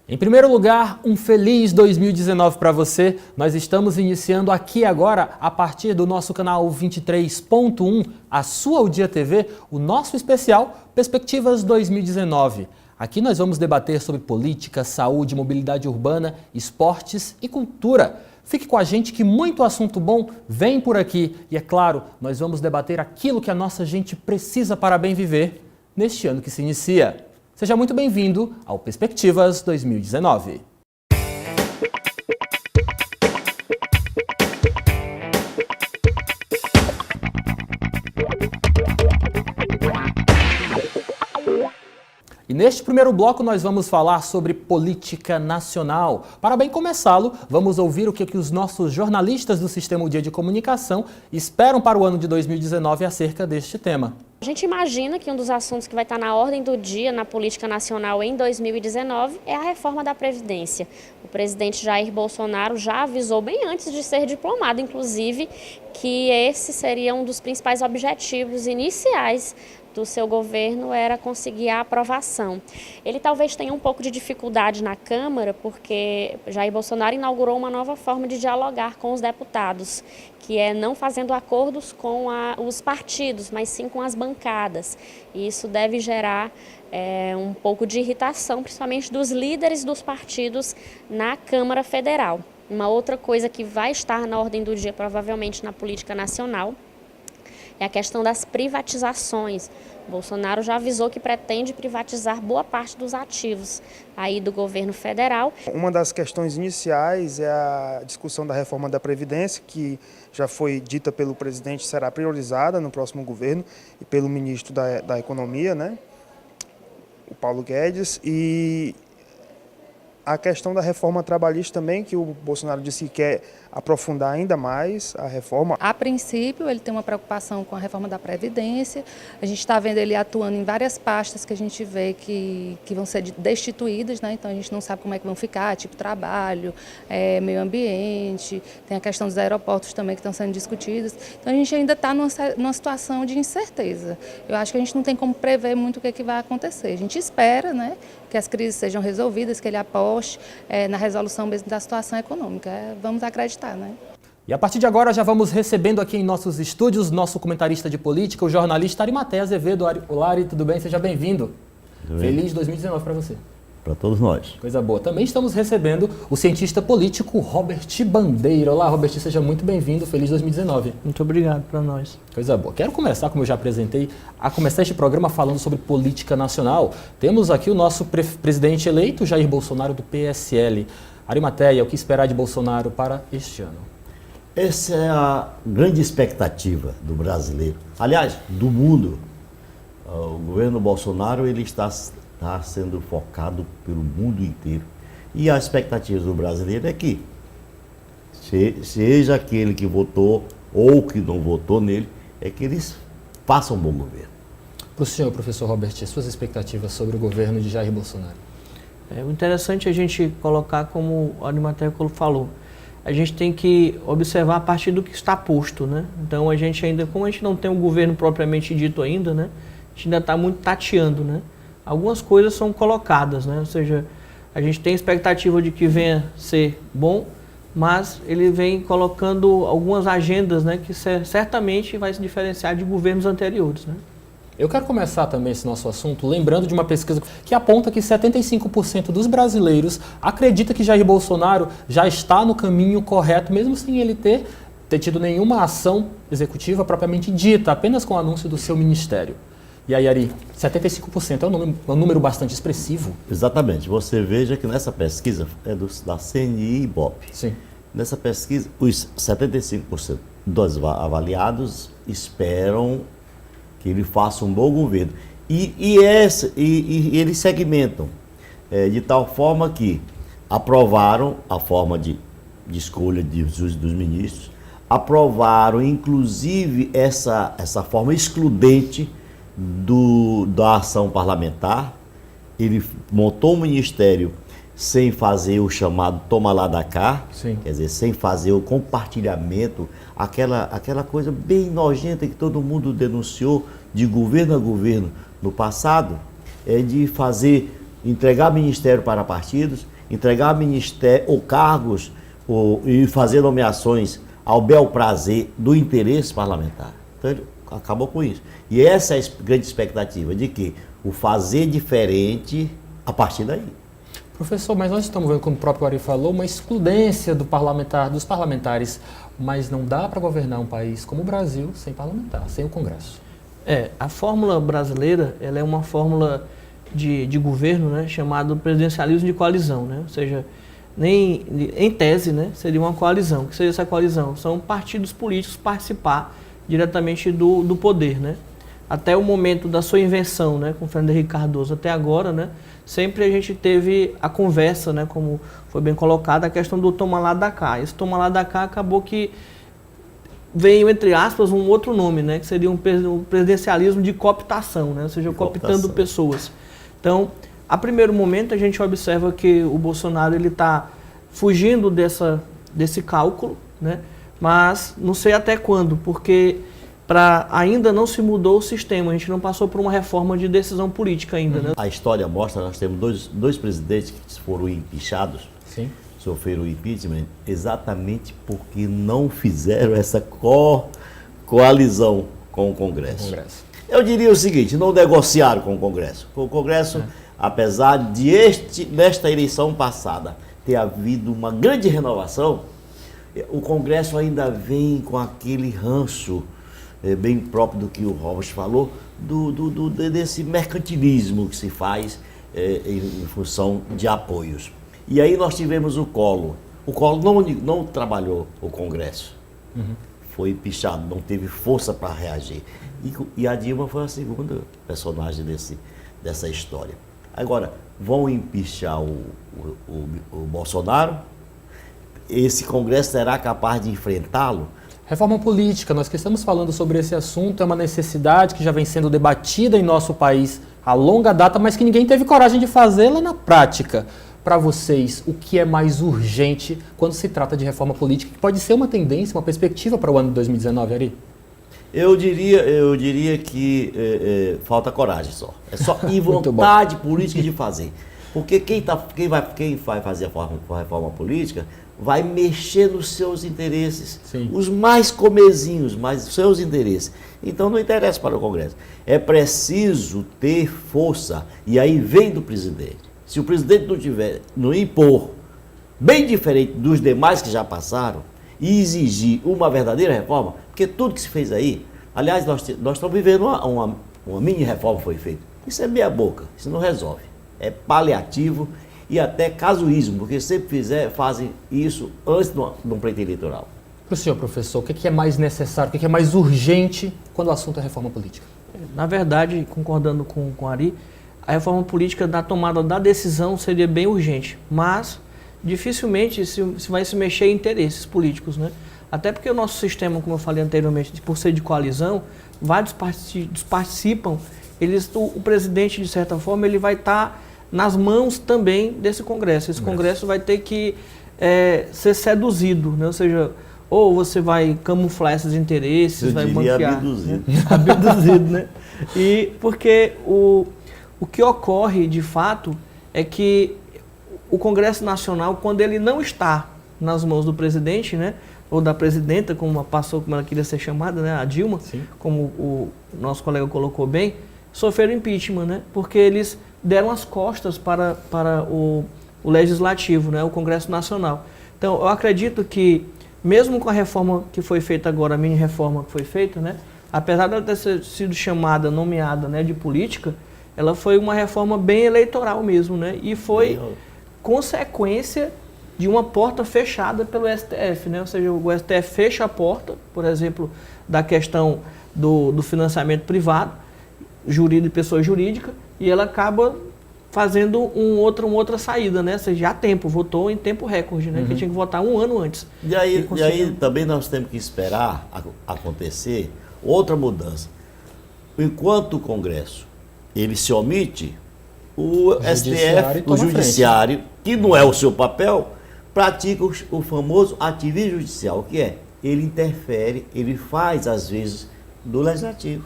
Em primeiro lugar, um feliz 2019 para você. Nós estamos iniciando aqui agora, a partir do nosso canal 23.1, a sua O Dia TV, o nosso especial Perspectivas 2019. Aqui nós vamos debater sobre política, saúde, mobilidade urbana, esportes e cultura. Fique com a gente que muito assunto bom vem por aqui. E é claro, nós vamos debater aquilo que a nossa gente precisa para bem viver neste ano que se inicia. Seja muito bem-vindo ao Perspectivas 2019. E neste primeiro bloco nós vamos falar sobre política nacional. Para bem começá-lo, vamos ouvir o que os nossos jornalistas do Sistema O Dia de Comunicação esperam para o ano de 2019 acerca deste tema. A gente imagina que um dos assuntos que vai estar na ordem do dia na política nacional em 2019 é a reforma da Previdência. O presidente Jair Bolsonaro já avisou bem antes de ser diplomado, inclusive, que esse seria um dos principais objetivos iniciais do seu governo, era conseguir a aprovação. Ele talvez tenha um pouco de dificuldade na Câmara, porque Jair Bolsonaro inaugurou uma nova forma de dialogar com os deputados, que é não fazendo acordos com os partidos, mas sim com as bancadas. E isso deve gerar um pouco de irritação, principalmente dos líderes dos partidos na Câmara Federal. Uma outra coisa que vai estar na ordem do dia, provavelmente na política nacional, é a questão das privatizações. Bolsonaro já avisou que pretende privatizar boa parte dos ativos aí do governo federal. Uma das questões iniciais é a discussão da reforma da Previdência, que já foi dita pelo presidente, será priorizada no próximo governo e pelo ministro da Economia, né, o Paulo Guedes, e a questão da reforma trabalhista também, que o Bolsonaro disse que quer aprofundar ainda mais a reforma. A princípio, ele tem uma preocupação com a reforma da Previdência. A gente está vendo ele atuando em várias pastas que a gente vê que vão ser destituídas, né? Então a gente não sabe como é que vão ficar, tipo trabalho, meio ambiente, tem a questão dos aeroportos também que estão sendo discutidos. Então a gente ainda está numa situação de incerteza. Eu acho que a gente não tem como prever muito o que vai acontecer. A gente espera, né, que as crises sejam resolvidas, que ele aposte na resolução mesmo da situação econômica. Vamos acreditar. Né? E a partir de agora já vamos recebendo aqui em nossos estúdios nosso comentarista de política, o jornalista Arimatea Azevedo. Olá, Ari, tudo bem? Seja bem-vindo. Feliz 2019 para você. Para todos nós. Coisa boa. Também estamos recebendo o cientista político Robert Bandeira. Olá, Robert, seja muito bem-vindo. Feliz 2019. Muito obrigado para nós. Coisa boa. Quero começar, como eu já apresentei, a começar este programa falando sobre política nacional. Temos aqui o nosso presidente eleito, Jair Bolsonaro, do PSL. Arimatea, o que esperar de Bolsonaro para este ano? Essa é a grande expectativa do brasileiro. Aliás, do mundo. O governo Bolsonaro ele está sendo focado pelo mundo inteiro. E a expectativa do brasileiro é que seja aquele que votou ou que não votou nele, é que eles façam um bom governo. Para o senhor, professor Robert, suas expectativas sobre o governo de Jair Bolsonaro? O interessante é a gente colocar, como o Arimatea falou, a gente tem que observar a partir do que está posto, né? Então a gente ainda, como a gente não tem um governo propriamente dito ainda, né? A gente ainda está muito tateando, né? Algumas coisas são colocadas, né? Ou seja, a gente tem expectativa de que venha ser bom, mas ele vem colocando algumas agendas, né? Que certamente vai se diferenciar de governos anteriores, né? Eu quero começar também esse nosso assunto lembrando de uma pesquisa que aponta que 75% dos brasileiros acredita que Jair Bolsonaro já está no caminho correto, mesmo sem ele ter tido nenhuma ação executiva propriamente dita, apenas com o anúncio do seu ministério. E aí, Ari, 75% é um número bastante expressivo. Exatamente. Você veja que nessa pesquisa é da CNI e Ibope. Sim. Nessa pesquisa, os 75% dos avaliados esperam que ele faça um bom governo. E eles segmentam de tal forma que aprovaram a forma de escolha dos ministros, aprovaram inclusive essa forma excludente da ação parlamentar. Ele montou um ministério sem fazer o chamado toma lá da cá, Sim. Quer dizer, sem fazer o compartilhamento, aquela coisa bem nojenta que todo mundo denunciou de governo a governo no passado, de fazer entregar ministério para partidos, entregar ministério ou cargos e fazer nomeações ao bel prazer do interesse parlamentar. Então ele acabou com isso. E essa é a grande expectativa, de que o fazer diferente a partir daí. Professor, mas nós estamos vendo, como o próprio Ari falou, uma excludência dos parlamentares, mas não dá para governar um país como o Brasil sem parlamentar, sem o Congresso. A fórmula brasileira, ela é uma fórmula de governo, né, chamado presidencialismo de coalizão, né? Ou seja, em tese, né, seria uma coalizão. O que seria essa coalizão? São partidos políticos participar diretamente do poder, né? Até o momento da sua invenção, né, com Fernando Henrique Cardoso, até agora, né, sempre a gente teve a conversa, né, como foi bem colocado, a questão do toma lá da cá. Esse toma lá da cá acabou que veio, entre aspas, um outro nome, né, que seria um presidencialismo de cooptação, né, ou seja, cooptando pessoas. Então, a primeiro momento, a gente observa que o Bolsonaro está fugindo desse cálculo, né, mas não sei até quando, porque ainda não se mudou o sistema, a gente não passou por uma reforma de decisão política ainda. Né? A história mostra, nós temos dois presidentes que foram impeachados, Sim. sofreram impeachment, exatamente porque não fizeram essa coalizão com o Congresso. Eu diria o seguinte, não negociaram com o Congresso. O Congresso, apesar de nesta eleição passada ter havido uma grande renovação, o Congresso ainda vem com aquele ranço bem próprio do que o Robert falou, desse mercantilismo que se faz em função de apoios. E aí nós tivemos o Collor. O Collor não trabalhou o Congresso. Foi empichado, não teve força para reagir. E a Dilma foi a segunda personagem dessa história. Agora, vão empichar o Bolsonaro? Esse Congresso será capaz de enfrentá-lo? Reforma política, nós que estamos falando sobre esse assunto, é uma necessidade que já vem sendo debatida em nosso país há longa data, mas que ninguém teve coragem de fazê-la na prática. Para vocês, o que é mais urgente quando se trata de reforma política, que pode ser uma tendência, uma perspectiva para o ano de 2019, Ari? Eu diria que falta coragem só. É só e vontade política de fazer. Porque quem vai fazer a reforma política vai mexer nos seus interesses. Sim. Os mais comezinhos, mas os seus interesses. Então não interessa para o Congresso. É preciso ter força, e aí vem do presidente. Se o presidente não impor, bem diferente dos demais que já passaram, e exigir uma verdadeira reforma, porque tudo que se fez aí, aliás, nós estamos vivendo uma mini reforma que foi feita. Isso é meia boca, isso não resolve. É paliativo e até casuísmo, porque sempre fazem isso antes de um pleito eleitoral. Para o senhor, professor, o que é mais necessário, o que é mais urgente quando o assunto é reforma política? Na verdade, concordando com o Ari, a reforma política da tomada da decisão seria bem urgente, mas dificilmente se vai se mexer em interesses políticos, né? Até porque o nosso sistema, como eu falei anteriormente, por ser de coalizão, vários partidos participam, o presidente, de certa forma, ele vai estar nas mãos também desse Congresso. Esse Congresso vai ter que ser seduzido, né? Ou seja, ou você vai camuflar esses interesses, vai banquear. Abduzido. Né? Abduzido, né? E porque o que ocorre, de fato, é que o Congresso Nacional, quando ele não está nas mãos do presidente, né, ou da presidenta, como ela queria ser chamada, né, a Dilma, sim, como o nosso colega colocou bem, sofreram impeachment, né, porque eles deram as costas para o Legislativo, né, o Congresso Nacional. Então, eu acredito que, mesmo com a reforma que foi feita agora, a mini-reforma que foi feita, né, apesar de ela ter sido nomeada, né, de política, ela foi uma reforma bem eleitoral mesmo, né, e foi consequência de uma porta fechada pelo STF, né? Ou seja, o STF fecha a porta, por exemplo, da questão do financiamento privado, pessoa jurídica, e ela acaba fazendo uma outra saída, né? Ou seja, há tempo, votou em tempo recorde, né? Que tinha que votar um ano antes. E aí também nós temos que esperar acontecer outra mudança. Enquanto o Congresso ele se omite, o STF, o Judiciário, que não é o seu papel, pratica o famoso ativismo judicial, que é, ele interfere, ele faz, às vezes, do Legislativo,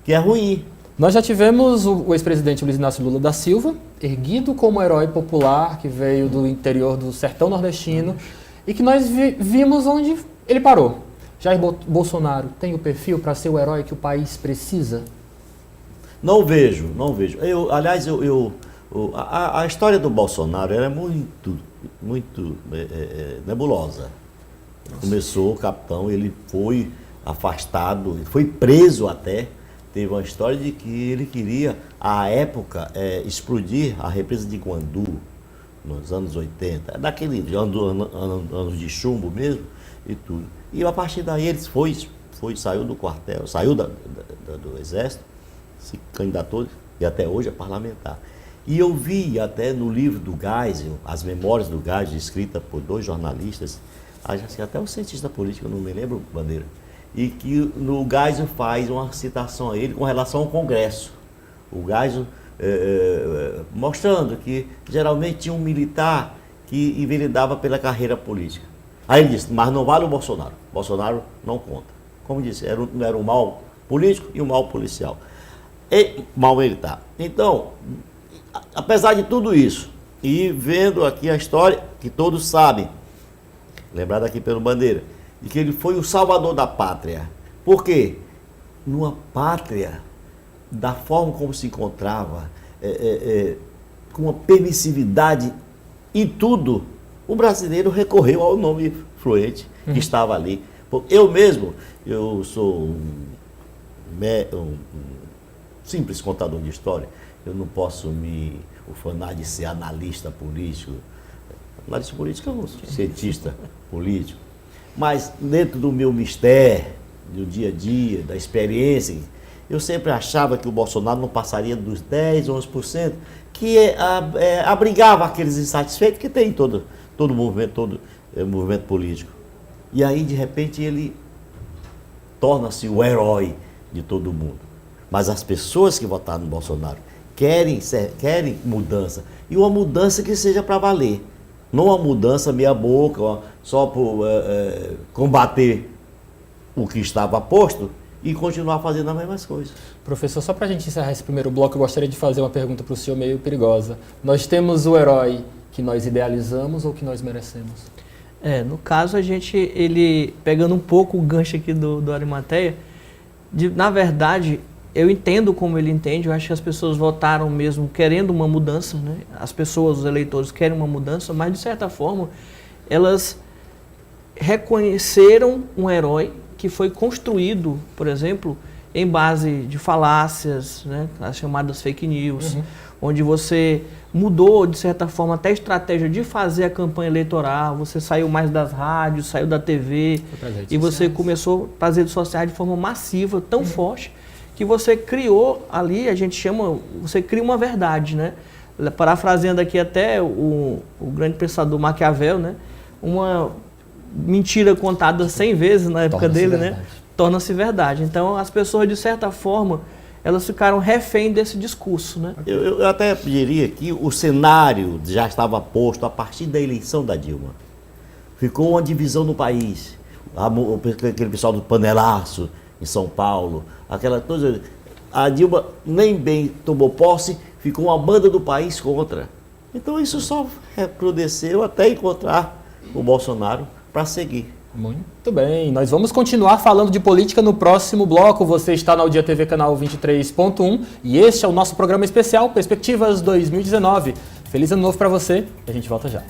que é ruim. Nós já tivemos o ex-presidente Luiz Inácio Lula da Silva, erguido como herói popular, que veio do interior do sertão nordestino, e que nós vimos onde ele parou. Jair Bolsonaro tem o perfil para ser o herói que o país precisa? Não vejo. Aliás, a história do Bolsonaro era muito nebulosa. Começou o capitão, ele foi afastado, ele foi preso até. Teve uma história de que ele queria, à época, explodir a represa de Guandu, nos anos 80, daquele anos de chumbo mesmo e tudo. E a partir daí ele saiu do quartel, saiu do exército, se candidatou e até hoje é parlamentar. E eu vi até no livro do Geisel, as memórias do Geisel, escrita por 2 jornalistas, até o cientista político, eu não me lembro, Bandeira, e que no Geisel faz uma citação a ele com relação ao Congresso. O Geisel mostrando que geralmente tinha um militar que enveredava pela carreira política. Aí ele disse, mas não vale o Bolsonaro. Bolsonaro não conta. Como disse, era um mal político e um mal policial. E mal militar. Então, apesar de tudo isso, e vendo aqui a história, que todos sabem, lembrado aqui pelo Bandeira, de que ele foi o salvador da pátria. Por quê? Numa pátria, da forma como se encontrava, com uma permissividade em tudo, o brasileiro recorreu ao nome fluente que estava ali. Eu mesmo, eu sou um simples contador de história, eu não posso me ufanar de ser analista político. Analista político é um cientista político. Mas dentro do meu mistério, do dia a dia, da experiência, eu sempre achava que o Bolsonaro não passaria dos 10%, 11%, que abrigava aqueles insatisfeitos que tem todo movimento político. E aí, de repente, ele torna-se o herói de todo mundo. Mas as pessoas que votaram no Bolsonaro querem mudança. E uma mudança que seja para valer. Não uma mudança meia boca, só por combater o que estava posto e continuar fazendo as mesmas coisas. Professor, só para a gente encerrar esse primeiro bloco, eu gostaria de fazer uma pergunta para o senhor meio perigosa. Nós temos o herói que nós idealizamos ou que nós merecemos? No caso, ele pegando um pouco o gancho aqui do Arimateia, na verdade, eu entendo como ele entende, eu acho que as pessoas votaram mesmo querendo uma mudança, né? As pessoas, os eleitores querem uma mudança, mas de certa forma, elas reconheceram um herói que foi construído, por exemplo, em base de falácias, né? As chamadas fake news, onde você mudou, de certa forma, até a estratégia de fazer a campanha eleitoral, você saiu mais das rádios, saiu da TV, e você começou a fazer redes sociais de forma massiva, tão forte, que você criou ali, você cria uma verdade, né? Parafraseando aqui até o grande pensador Maquiavel, né? Uma mentira contada 100 vezes na época dele, né? Torna-se verdade. Então, as pessoas, de certa forma, elas ficaram refém desse discurso, né? Eu até diria que o cenário já estava posto a partir da eleição da Dilma. Ficou uma divisão no país. Aquele pessoal do panelaço em São Paulo, aquela coisa. A Dilma nem bem tomou posse, ficou uma banda do país contra. Então isso só recrudesceu até encontrar o Bolsonaro para seguir. Muito bem, nós vamos continuar falando de política no próximo bloco. Você está na Audia TV canal 23.1 e este é o nosso programa especial Perspectivas 2019. Feliz ano novo para você e a gente volta já.